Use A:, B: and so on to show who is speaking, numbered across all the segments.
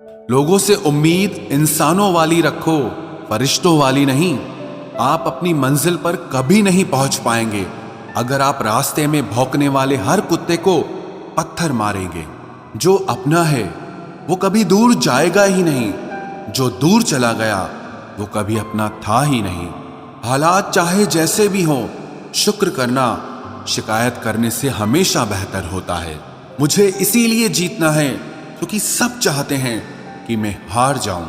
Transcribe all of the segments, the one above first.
A: लोगों से उम्मीद इंसानों वाली रखो, फरिश्तों वाली नहीं। आप अपनी मंजिल पर कभी नहीं पहुंच पाएंगे अगर आप रास्ते में भौंकने वाले हर कुत्ते को पत्थर मारेंगे। जो अपना है वो कभी दूर जाएगा ही नहीं, जो दूर चला गया वो कभी अपना था ही नहीं। हालात चाहे जैसे भी हों, शुक्र करना शिकायत करने से हमेशा बेहतर होता है। मुझे इसीलिए जीतना है क्योंकि सब चाहते हैं कि मैं हार जाऊं।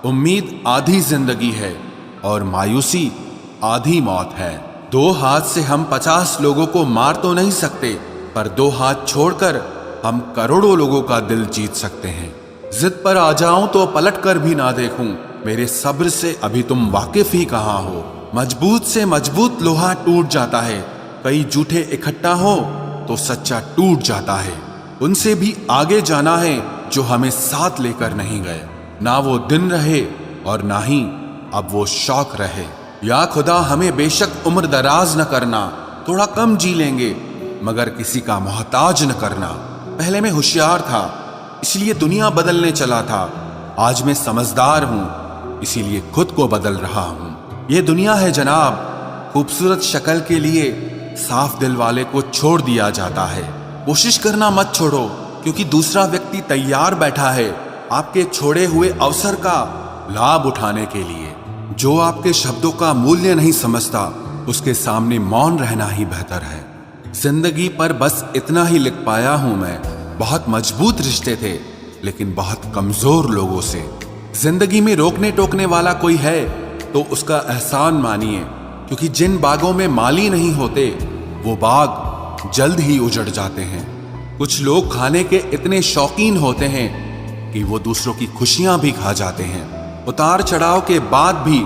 A: उम्मीद आधी जिंदगी है और मायूसी आधी मौत है। 2 हाथ से हम 50 लोगों को मार तो नहीं सकते, पर 2 हाथ छोड़कर हम करोड़ों लोगों का दिल जीत सकते हैं। जिद पर आ जाऊं तो पलट कर भी ना देखूं, मेरे सब्र से अभी तुम वाकिफ ही कहां हो। मजबूत से मजबूत लोहा टूट जाता है, कई जूठे इकट्ठा हो तो सच्चा टूट जाता है। उनसे भी आगे जाना है जो हमें साथ लेकर नहीं गए। ना वो दिन रहे और ना ही अब वो शौक रहे। या खुदा हमें बेशक उम्र दराज न करना, थोड़ा कम जी लेंगे मगर किसी का मोहताज न करना। पहले मैं होशियार था इसलिए दुनिया बदलने चला था, आज मैं समझदार हूं इसीलिए खुद को बदल रहा हूं। ये दुनिया है जनाब, खूबसूरत शक्ल के लिए साफ दिल वाले को छोड़ दिया जाता है। कोशिश करना मत छोड़ो क्योंकि दूसरा व्यक्ति तैयार बैठा है आपके छोड़े हुए अवसर का लाभ उठाने के लिए। जो आपके शब्दों का मूल्य नहीं समझता उसके सामने मौन रहना ही बेहतर है। जिंदगी पर बस इतना ही लिख पाया हूं मैं, बहुत मजबूत रिश्ते थे लेकिन बहुत कमजोर लोगों से। जिंदगी में रोकने टोकने वाला कोई है तो उसका एहसान मानिए, क्योंकि जिन बागों में माली नहीं होते वो बाग जल्द ही उजड़ जाते हैं। कुछ लोग खाने के इतने शौकीन होते हैं कि वो दूसरों की खुशियां भी खा जाते हैं। उतार चढ़ाव के बाद भी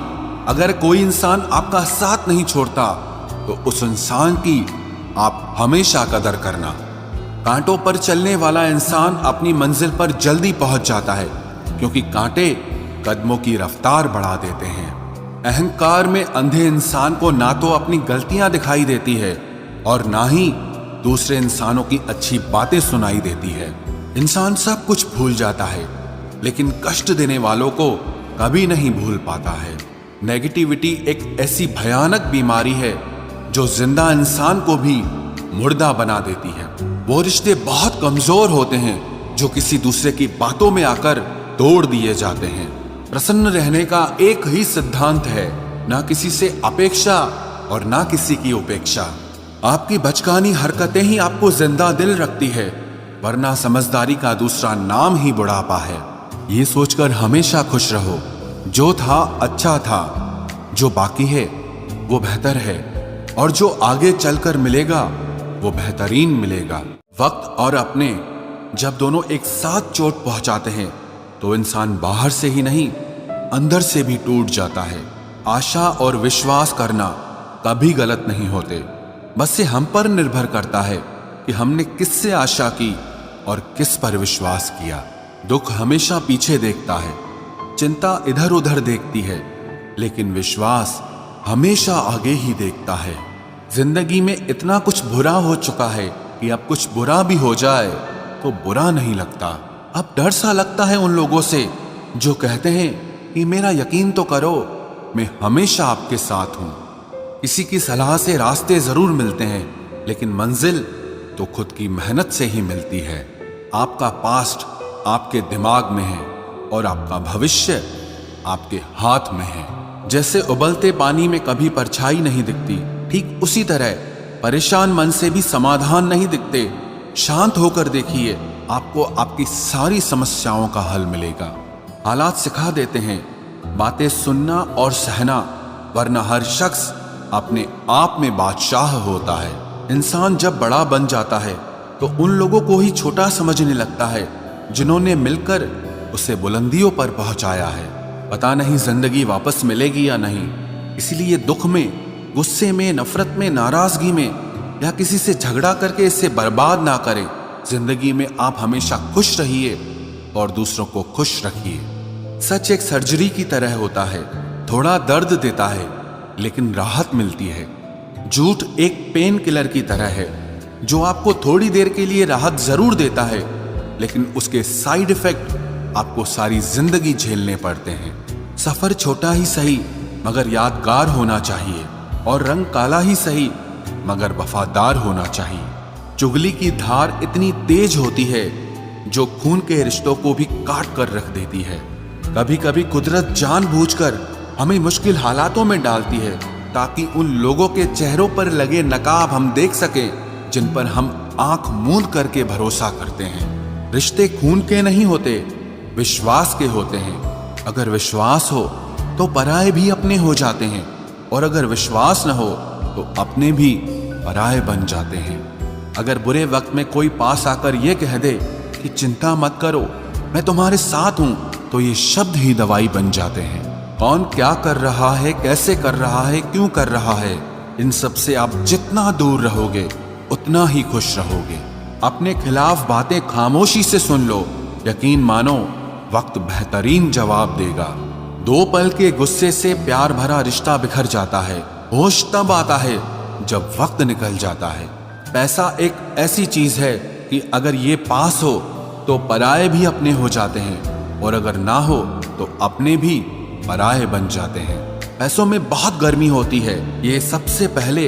A: अगर कोई इंसान आपका साथ नहीं छोड़ता तो उस इंसान की आप हमेशा कदर करना। कांटों पर चलने वाला इंसान अपनी मंजिल पर जल्दी पहुंच जाता है क्योंकि कांटे कदमों की रफ्तार बढ़ा देते हैं। अहंकार में अंधे इंसान को ना तो अपनी गलतियां दिखाई देती है और ना ही दूसरे इंसानों की अच्छी बातें सुनाई देती है। इंसान सब कुछ भूल जाता है लेकिन कष्ट देने वालों को कभी नहीं भूल पाता है। नेगेटिविटी एक ऐसी भयानक बीमारी है जो जिंदा इंसान को भी मुर्दा बना देती है। वो रिश्ते बहुत कमजोर होते हैं जो किसी दूसरे की बातों में आकर तोड़ दिए जाते हैं। प्रसन्न रहने का एक ही सिद्धांत है, ना किसी से अपेक्षा और ना किसी की उपेक्षा। आपकी बचकानी हरकतें ही आपको जिंदा दिल रखती है, वरना समझदारी का दूसरा नाम ही बुढ़ापा है। ये सोचकर हमेशा खुश रहो, जो था अच्छा था, जो बाकी है वो बेहतर है और जो आगे चलकर मिलेगा वो बेहतरीन मिलेगा। वक्त और अपने जब दोनों एक साथ चोट पहुंचाते हैं तो इंसान बाहर से ही नहीं अंदर से भी टूट जाता है। आशा और विश्वास करना कभी गलत नहीं होते, बस ये हम पर निर्भर करता है कि हमने किससे आशा की और किस पर विश्वास किया। दुख हमेशा पीछे देखता है, चिंता इधर उधर देखती है, लेकिन विश्वास हमेशा आगे ही देखता है। जिंदगी में इतना कुछ बुरा हो चुका है कि अब कुछ बुरा भी हो जाए तो बुरा नहीं लगता। अब डर सा लगता है उन लोगों से जो कहते हैं कि मेरा यकीन तो करो, मैं हमेशा आपके साथ हूं। किसी की सलाह से रास्ते जरूर मिलते हैं लेकिन मंजिल तो खुद की मेहनत से ही मिलती है। आपका पास्ट आपके दिमाग में है और आपका भविष्य आपके हाथ में है। जैसे उबलते पानी में कभी परछाई नहीं दिखती, ठीक उसी तरह परेशान मन से भी समाधान नहीं दिखते। शांत होकर देखिए, आपको आपकी सारी समस्याओं का हल मिलेगा। हालात सिखा देते हैं बातें सुनना और सहना, वरना हर शख्स अपने आप में बादशाह होता है। इंसान जब बड़ा बन जाता है तो उन लोगों को ही छोटा समझने लगता है जिन्होंने मिलकर उसे बुलंदियों पर पहुंचाया है। पता नहीं जिंदगी वापस मिलेगी या नहीं, इसलिए दुख में, गुस्से में, नफरत में, नाराजगी में या किसी से झगड़ा करके इसे बर्बाद ना करें। जिंदगी में आप हमेशा खुश रहिए और दूसरों को खुश रखिए। सच एक सर्जरी की तरह होता है, थोड़ा दर्द देता है लेकिन राहत मिलती है। झूठ एक पेन किलर की तरह है जो आपको थोड़ी देर के लिए राहत जरूर देता है लेकिन उसके साइड इफेक्ट आपको सारी जिंदगी झेलने पड़ते हैं। सफर छोटा ही सही मगर यादगार होना चाहिए, और रंग काला ही सही मगर वफादार होना चाहिए। चुगली की धार इतनी तेज होती है जो खून के रिश्तों को भी काट कर रख देती है। कभी कभी कुदरत जानबूझकर हमें मुश्किल हालातों में डालती है ताकि उन लोगों के चेहरों पर लगे नकाब हम देख सकें जिन पर हम आंख मूंद करके भरोसा करते हैं। रिश्ते खून के नहीं होते, विश्वास के होते हैं। अगर विश्वास हो तो पराये भी अपने हो जाते हैं, और अगर विश्वास न हो तो अपने भी पराये बन जाते हैं। अगर बुरे वक्त में कोई पास आकर यह कह दे कि चिंता मत करो, मैं तुम्हारे साथ हूं, तो ये शब्द ही दवाई बन जाते हैं। कौन क्या कर रहा है, कैसे कर रहा है, क्यों कर रहा है, इन सब से आप जितना दूर रहोगे उतना ही खुश रहोगे। अपने खिलाफ बातें खामोशी से सुन लो, यकीन मानो वक्त बेहतरीन जवाब देगा। 2 पल के गुस्से से प्यार भरा रिश्ता बिखर जाता है। होश तब आता है जब वक्त निकल जाता है। पैसा एक ऐसी चीज है कि अगर ये पास हो तो पराये भी अपने हो जाते हैं, और अगर ना हो तो अपने भी पराये बन जाते हैं। पैसों में बहुत गर्मी होती है, ये सबसे पहले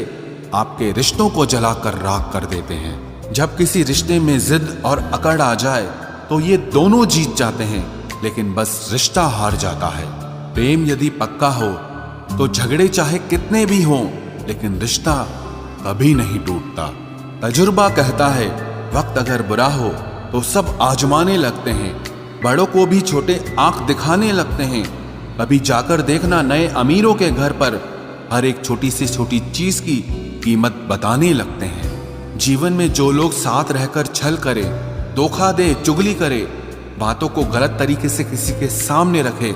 A: आपके रिश्तों को जलाकर राख कर देते हैं। जब किसी रिश्ते में जिद और अकड़ आ जाए तो ये दोनों जीत जाते हैं, लेकिन बस रिश्ता हार जाता है। प्रेम यदि पक्का हो तो झगड़े चाहे कितने भी हों, लेकिन रिश्ता कभी नहीं टूटता। तजुर्बा कहता है वक्त अगर बुरा हो तो सब आजमाने लगते हैं, बड़ों को भी छोटे आंख दिखाने लगते हैं। कभी जाकर देखना नए अमीरों के घर पर हर एक छोटी से छोटी चीज की कीमत बताने लगते हैं। जीवन में जो लोग साथ रहकर छल करे, धोखा दे, चुगली करे, बातों को गलत तरीके से किसी के सामने रखे,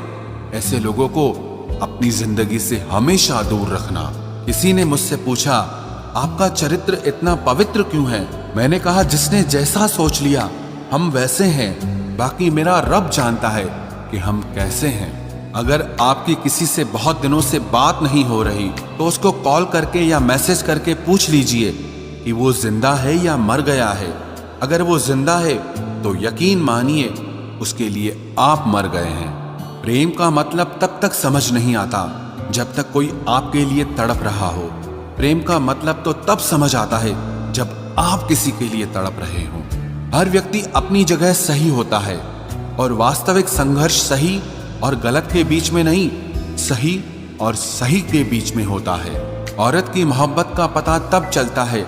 A: ऐसे लोगों को अपनी जिंदगी से हमेशा दूर रखना। किसी ने मुझसे पूछा आपका चरित्र इतना पवित्र क्यों है? मैंने कहा जिसने जैसा सोच लिया हम वैसे हैं, बाकी मेरा रब जानता है कि हम कैसे हैं। अगर आपकी किसी से बहुत दिनों से बात नहीं हो रही तो उसको कॉल करके या मैसेज करके पूछ लीजिए कि वो जिंदा है या मर गया है। अगर वो जिंदा है तो यकीन मानिए उसके लिए आप मर गए हैं। प्रेम का मतलब तब तक समझ नहीं आता जब तक कोई आपके लिए तड़प रहा हो। प्रेम का मतलब तो तब समझ आता है जब आप किसी के लिए तड़प रहे हो। हर व्यक्ति अपनी जगह सही होता है, और वास्तविक संघर्ष सही और गलत के बीच में नहीं, सही और सही के बीच में होता है। औरत की मोहब्बत का पता तब चलता है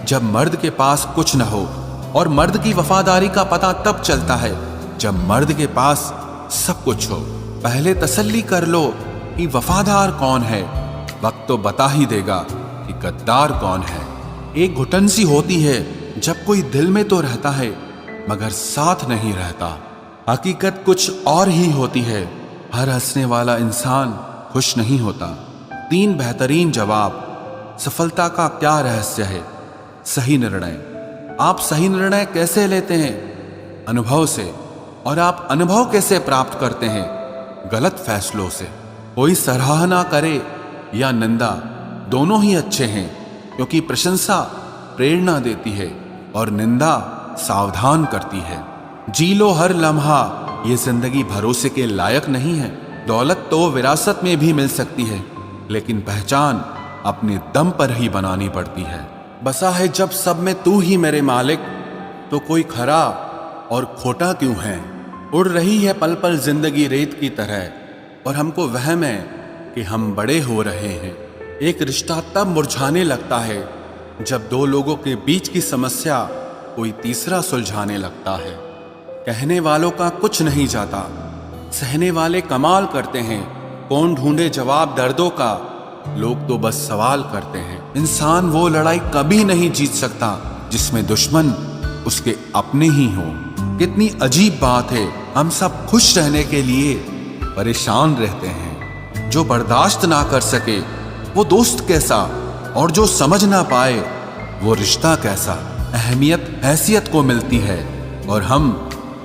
A: जब मर्द के पास कुछ न हो, और मर्द की वफादारी का पता तब चलता है जब मर्द के पास सब कुछ हो। पहले तसल्ली कर लो कि वफादार कौन है, वक्त तो बता ही देगा कि गद्दार कौन है। एक घुटन सी होती है जब कोई दिल में तो रहता है मगर साथ नहीं रहता। हकीकत कुछ और ही होती है, हर हंसने वाला इंसान खुश नहीं होता। 3 बेहतरीन जवाब। सफलता का क्या रहस्य है? सही निर्णय। आप सही निर्णय कैसे लेते हैं? अनुभव से। और आप अनुभव कैसे प्राप्त करते हैं? गलत फैसलों से। कोई सराहना करे या निंदा, दोनों ही अच्छे हैं, क्योंकि प्रशंसा प्रेरणा देती है और निंदा सावधान करती है। जी लो हर लम्हा, ये जिंदगी भरोसे के लायक नहीं है। दौलत तो विरासत में भी मिल सकती है, लेकिन पहचान अपने दम पर ही बनानी पड़ती है। बसा है जब सब में तू ही मेरे मालिक, तो कोई खरा और खोटा क्यों है? उड़ रही है पल पल जिंदगी रेत की तरह, और हमको वहम है कि हम बड़े हो रहे हैं। एक रिश्ता तब मुरझाने लगता है जब 2 लोगों के बीच की समस्या कोई तीसरा सुलझाने लगता है। कहने वालों का कुछ नहीं जाता, सहने वाले कमाल करते हैं। कौन ढूंढे जवाब दर्दों का, लोग तो बस सवाल करते हैं। इंसान वो लड़ाई कभी नहीं जीत सकता जिसमें दुश्मन उसके अपने ही हों। कितनी अजीब बात है, हम सब खुश रहने के लिए परेशान रहते हैं। जो बर्दाश्त ना कर सके वो दोस्त कैसा, और जो समझ ना पाए वो रिश्ता कैसा। अहमियत हैसियत को मिलती है और हम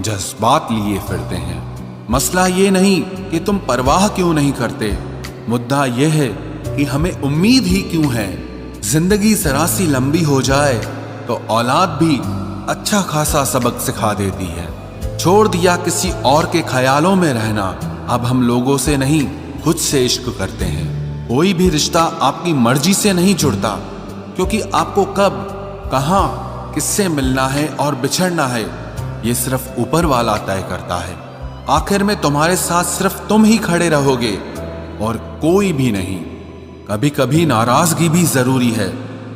A: जज्बात लिए फिरते हैं। मसला ये नहीं कि तुम परवाह क्यों नहीं करते, मुद्दा यह है कि हमें उम्मीद ही क्यों है। जिंदगी जरा सी लंबी हो जाए तो औलाद भी अच्छा खासा सबक सिखा देती है। छोड़ दिया किसी और के ख्यालों में रहना। अब हम लोगों से नहीं, खुद से इश्क करते हैं। कोई भी रिश्ता आपकी मर्जी से नहीं जुड़ता, क्योंकि आपको कब, कहां, किससे मिलना है और बिछड़ना है, ये सिर्फ ऊपर वाला तय करता है। आखिर में तुम्हारे साथ सिर्फ तुम ही खड़े रहोगे और कोई भी नहीं। कभी कभी नाराजगी भी जरूरी है,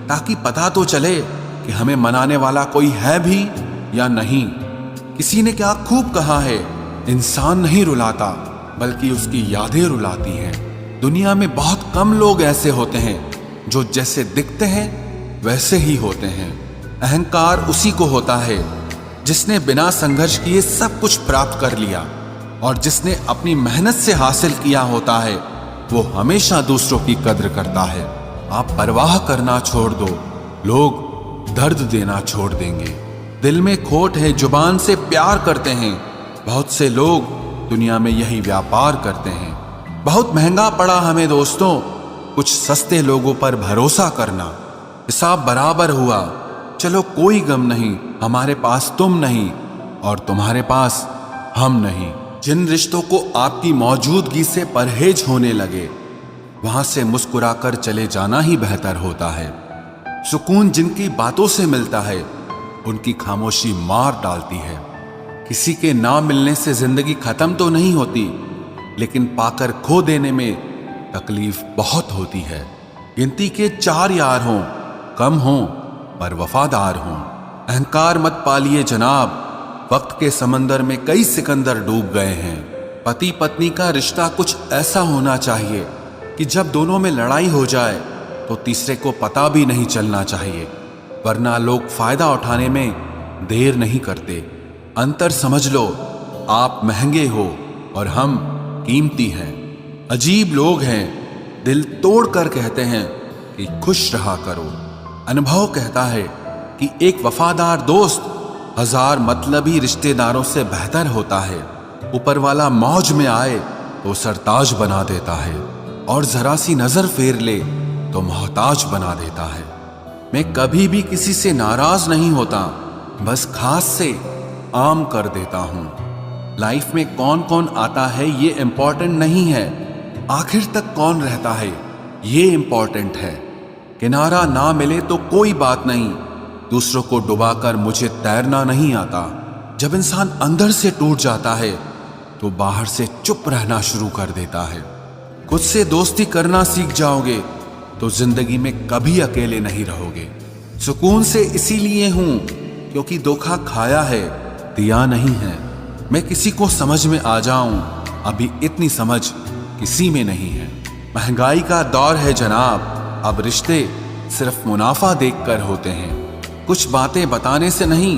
A: ताकि पता तो चले कि हमें मनाने वाला कोई है भी या नहीं। किसी ने क्या खूब कहा है, इंसान नहीं रुलाता बल्कि उसकी यादें रुलाती हैं। दुनिया में बहुत कम लोग ऐसे होते हैं जो जैसे दिखते हैं वैसे ही होते हैं। अहंकार उसी को होता है जिसने बिना संघर्ष किए सब कुछ प्राप्त कर लिया, और जिसने अपनी मेहनत से हासिल किया होता है वो हमेशा दूसरों की कद्र करता है। आप परवाह करना छोड़ दो, लोग दर्द देना छोड़ देंगे। दिल में खोट है, जुबान से प्यार करते हैं। बहुत से लोग दुनिया में यही व्यापार करते हैं। बहुत महंगा पड़ा हमें दोस्तों कुछ सस्ते लोगों पर भरोसा करना। हिसाब बराबर हुआ, चलो कोई गम नहीं, हमारे पास तुम नहीं और तुम्हारे पास हम नहीं। जिन रिश्तों को आपकी मौजूदगी से परहेज होने लगे, वहां से मुस्कुराकर चले जाना ही बेहतर होता है। सुकून जिनकी बातों से मिलता है, उनकी खामोशी मार डालती है। किसी के ना मिलने से जिंदगी खत्म तो नहीं होती, लेकिन पाकर खो देने में तकलीफ बहुत होती है। गिनती के 4 यार हों, कम हों पर वफादार हों। अहंकार मत पालिए जनाब, वक्त के समंदर में कई सिकंदर डूब गए हैं। पति पत्नी का रिश्ता कुछ ऐसा होना चाहिए कि जब दोनों में लड़ाई हो जाए तो तीसरे को पता भी नहीं चलना चाहिए, वरना लोग फायदा उठाने में देर नहीं करते। अंतर समझ लो, आप महंगे हो और हम कीमती हैं। अजीब लोग हैं, दिल तोड़ कर कहते हैं कि खुश रहा करो। अनुभव कहता है कि एक वफादार दोस्त 1000 मतलबी रिश्तेदारों से बेहतर होता है। ऊपर वाला मौज में आए तो सरताज बना देता है, और जरा सी नजर फेर ले तो मोहताज बना देता है। मैं कभी भी किसी से नाराज नहीं होता, बस खास से आम कर देता हूं। लाइफ में कौन कौन आता है ये इंपॉर्टेंट नहीं है, आखिर तक कौन रहता है ये इंपॉर्टेंट है। किनारा ना मिले तो कोई बात नहीं, दूसरों को डुबाकर मुझे तैरना नहीं आता। जब इंसान अंदर से टूट जाता है तो बाहर से चुप रहना शुरू कर देता है। खुद से दोस्ती करना सीख जाओगे तो जिंदगी में कभी अकेले नहीं रहोगे। सुकून से इसीलिए हूं क्योंकि धोखा खाया है, दिया नहीं है। मैं किसी को समझ में आ जाऊं, अभी इतनी समझ किसी में नहीं है। महंगाई का दौर है जनाब, अब रिश्ते सिर्फ मुनाफा देखकर होते हैं। कुछ बातें बताने से नहीं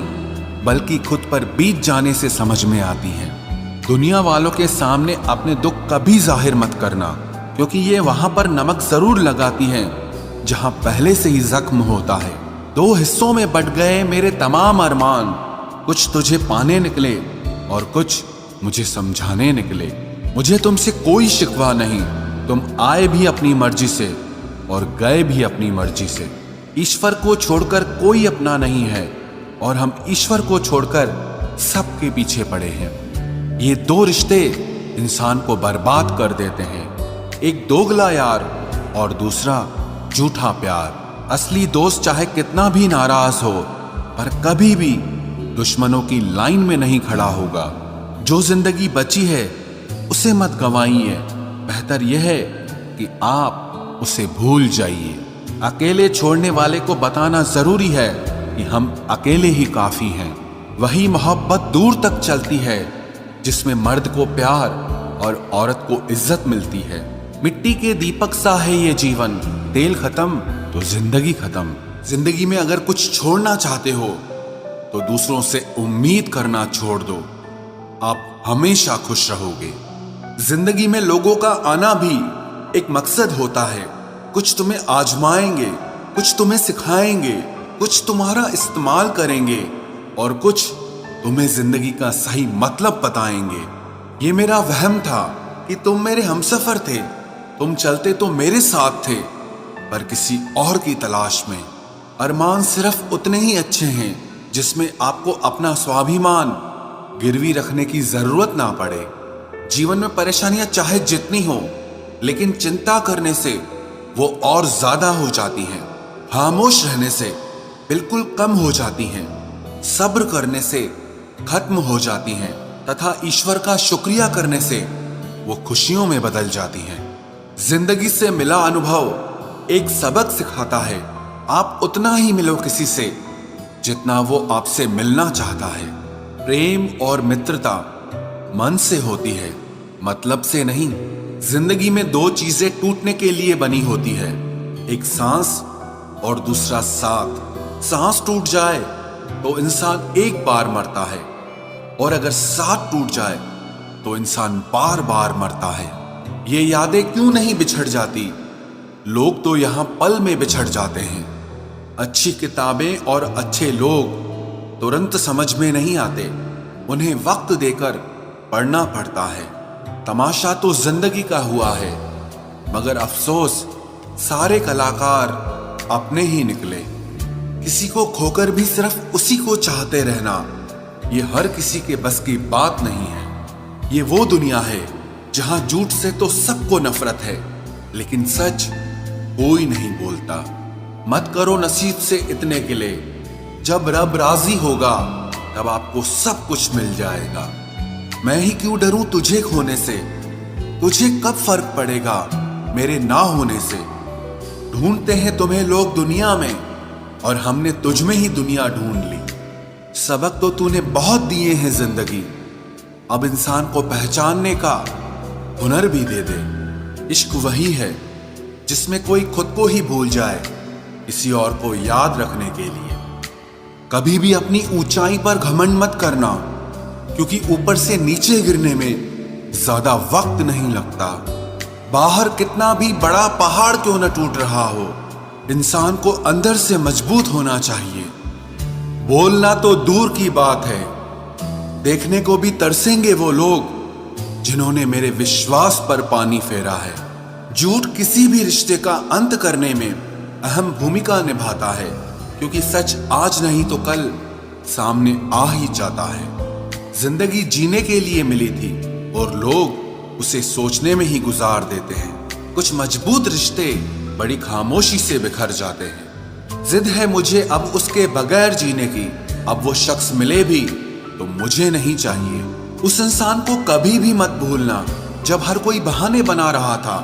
A: बल्कि खुद पर बीत जाने से समझ में आती हैं। दुनिया वालों के सामने अपने दुख कभी जाहिर मत करना, क्योंकि ये वहां पर नमक जरूर लगाती हैं जहां पहले से ही जख्म होता है। 2 हिस्सों में बट गए मेरे तमाम अरमान, कुछ तुझे पाने निकले और कुछ मुझे समझाने निकले। मुझे तुमसे कोई शिकवा नहीं, तुम आए भी अपनी मर्जी से और गए भी अपनी मर्जी से। ईश्वर को छोड़कर कोई अपना नहीं है और हम ईश्वर को छोड़कर सबके पीछे पड़े हैं। ये 2 रिश्ते इंसान को बर्बाद कर देते हैं, एक दोगला यार और दूसरा झूठा प्यार। असली दोस्त चाहे कितना भी नाराज हो पर कभी भी दुश्मनों की लाइन में नहीं खड़ा होगा। जो जिंदगी बची है उसे मत गंवाइए, बेहतर यह है कि आप उसे भूल जाइए। अकेले छोड़ने वाले को बताना जरूरी है कि हम अकेले ही काफी हैं। वही मोहब्बत दूर तक चलती है जिसमें मर्द को प्यार और औरत को इज्जत मिलती है। मिट्टी के दीपक सा है ये जीवन, तेल खत्म तो जिंदगी खत्म। जिंदगी में अगर कुछ छोड़ना चाहते हो तो दूसरों से उम्मीद करना छोड़ दो, आप हमेशा खुश रहोगे। जिंदगी में लोगों का आना भी एक मकसद होता है। कुछ तुम्हें आजमाएंगे, कुछ तुम्हें सिखाएंगे, कुछ तुम्हारा इस्तेमाल करेंगे और कुछ तुम्हें जिंदगी का सही मतलब बताएंगे। ये मेरा वहम था कि तुम मेरे हमसफर थे, तुम चलते तो मेरे साथ थे पर किसी और की तलाश में। अरमान सिर्फ उतने ही अच्छे हैं जिसमें आपको अपना स्वाभिमान गिरवी रखने की जरूरत ना पड़े। जीवन में परेशानियां चाहे जितनी हो, लेकिन चिंता करने से वो और ज्यादा हो जाती हैं। खामोश रहने से बिल्कुल कम हो जाती हैं। सब्र करने से खत्म हो जाती हैं तथा ईश्वर का शुक्रिया करने से वो खुशियों में बदल जाती हैं। जिंदगी से मिला अनुभव एक सबक सिखाता है। आप उतना ही मिलो किसी से जितना वो आपसे मिलना चाहता है। प्रेम और मित्रता मन से होती है, मतलब से नहीं। जिंदगी में दो चीजें टूटने के लिए बनी होती है, एक सांस और दूसरा साथ। सांस टूट जाए तो इंसान एक बार मरता है, और अगर साथ टूट जाए तो इंसान बार बार मरता है। ये यादें क्यों नहीं बिछड़ जाती? लोग तो यहां पल में बिछड़ जाते हैं। अच्छी किताबें और अच्छे लोग तुरंत समझ में नहीं आते, उन्हें वक्त देकर पढ़ना पड़ता है। तमाशा तो जिंदगी का हुआ है, मगर अफसोस सारे कलाकार अपने ही निकले। किसी को खोकर भी सिर्फ उसी को चाहते रहना, ये हर किसी के बस की बात नहीं है। ये वो दुनिया है जहां झूठ से तो सबको नफरत है, लेकिन सच कोई नहीं बोलता। मत करो नसीब से इतने गिले, जब रब राजी होगा तब आपको सब कुछ मिल जाएगा। मैं ही क्यों डरूं तुझे खोने से, तुझे कब फर्क पड़ेगा मेरे ना होने से। ढूंढते हैं तुम्हें लोग दुनिया में, और हमने तुझ में ही दुनिया ढूंढ ली। सबक तो तूने बहुत दिए हैं जिंदगी, अब इंसान को पहचानने का हुनर भी दे दे। इश्क वही है जिसमें कोई खुद को ही भूल जाए किसी और को याद रखने के लिए। कभी भी अपनी ऊंचाई पर घमंड मत करना, क्योंकि ऊपर से नीचे गिरने में ज्यादा वक्त नहीं लगता। बाहर कितना भी बड़ा पहाड़ क्यों न टूट रहा हो, इंसान को अंदर से मजबूत होना चाहिए। बोलना तो दूर की बात है, देखने को भी तरसेंगे वो लोग जिन्होंने मेरे विश्वास पर पानी फेरा है। झूठ किसी भी रिश्ते का अंत करने में अहम भूमिका निभाता है, क्योंकि सच आज नहीं तो कल सामने आ ही जाता है। जिंदगी जीने के लिए मिली थी और लोग उसे सोचने में ही गुजार देते हैं। कुछ मजबूत रिश्ते बड़ी खामोशी से बिखर जाते हैं। जिद है मुझे अब उसके बगैर जीने की, अब वो शख्स मिले भी तो मुझे नहीं चाहिए। उस इंसान को कभी भी मत भूलना जब हर कोई बहाने बना रहा था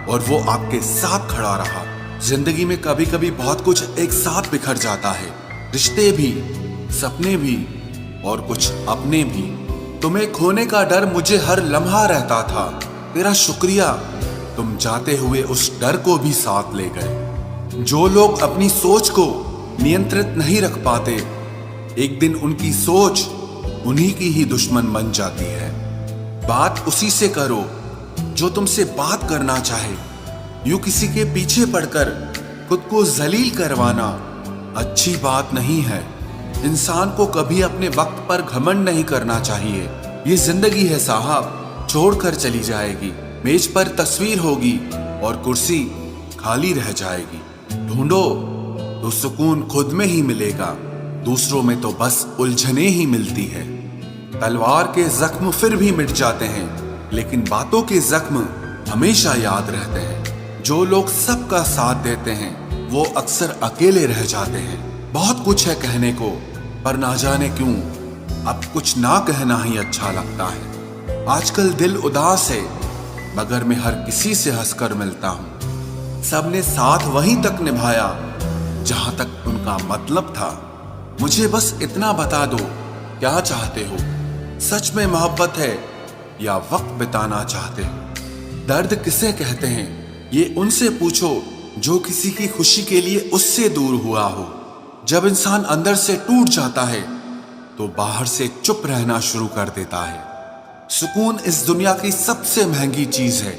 A: और वो आपके साथ खड़ा रहा। जिंदगी में कभी कभी बहुत कुछ एक साथ बिखर जाता है, रिश्ते भी, सपने भी और कुछ अपने भी। तुम्हें खोने का डर मुझे हर लम्हा रहता था, तेरा शुक्रिया तुम जाते हुए उस डर को भी साथ ले गए। जो लोग अपनी सोच को नियंत्रित नहीं रख पाते, एक दिन उनकी सोच उन्हीं की ही दुश्मन बन जाती है। बात उसी से करो जो तुमसे बात करना चाहे। यूं किसी के पीछे पड़कर खुद को जलील करवाना अच्छी बात नहीं है। इंसान को कभी अपने वक्त पर घमंड नहीं करना चाहिए। ये जिंदगी है साहब, छोड़कर चली जाएगी। मेज पर तस्वीर होगी और कुर्सी खाली रह जाएगी। ढूंढो तो सुकून खुद में ही मिलेगा, दूसरों में तो बस उलझने ही मिलती है। तलवार के जख्म फिर भी मिट जाते हैं, लेकिन बातों के जख्म हमेशा याद रहते हैं। जो लोग सबका साथ देते हैं वो अक्सर अकेले रह जाते हैं। बहुत कुछ है कहने को, पर ना जाने क्यों अब कुछ ना कहना ही अच्छा लगता है। आजकल दिल उदास है, मगर मैं हर किसी से हंसकर मिलता हूँ। सबने साथ वहीं तक निभाया जहां तक उनका मतलब था। मुझे बस इतना बता दो, क्या चाहते हो? सच में मोहब्बत है या वक्त बिताना चाहते हो? दर्द किसे कहते हैं ये उनसे पूछो जो किसी की खुशी के लिए उससे दूर हुआ हो। जब इंसान अंदर से टूट जाता है तो बाहर से चुप रहना शुरू कर देता है। सुकून इस दुनिया की सबसे महंगी चीज है,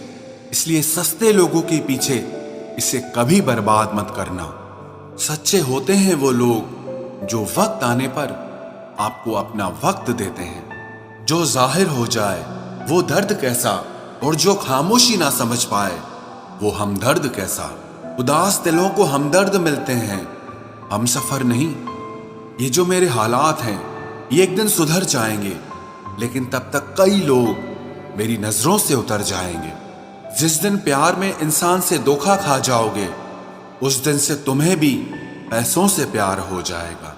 A: इसलिए सस्ते लोगों के पीछे इसे कभी बर्बाद मत करना। सच्चे होते हैं वो लोग जो वक्त आने पर आपको अपना वक्त देते हैं। जो जाहिर हो जाए वो दर्द कैसा, और जो खामोशी ना समझ पाए वो हमदर्द कैसा। उदास दिलों को हमदर्द मिलते हैं, हम सफर नहीं। ये जो मेरे हालात हैं ये एक दिन सुधर जाएंगे। लेकिन तब तक कई लोग मेरी नजरों से उतर जाएंगे। जिस दिन प्यार में इंसान से धोखा खा जाओगे, उस दिन से तुम्हें भी पैसों से प्यार हो जाएगा।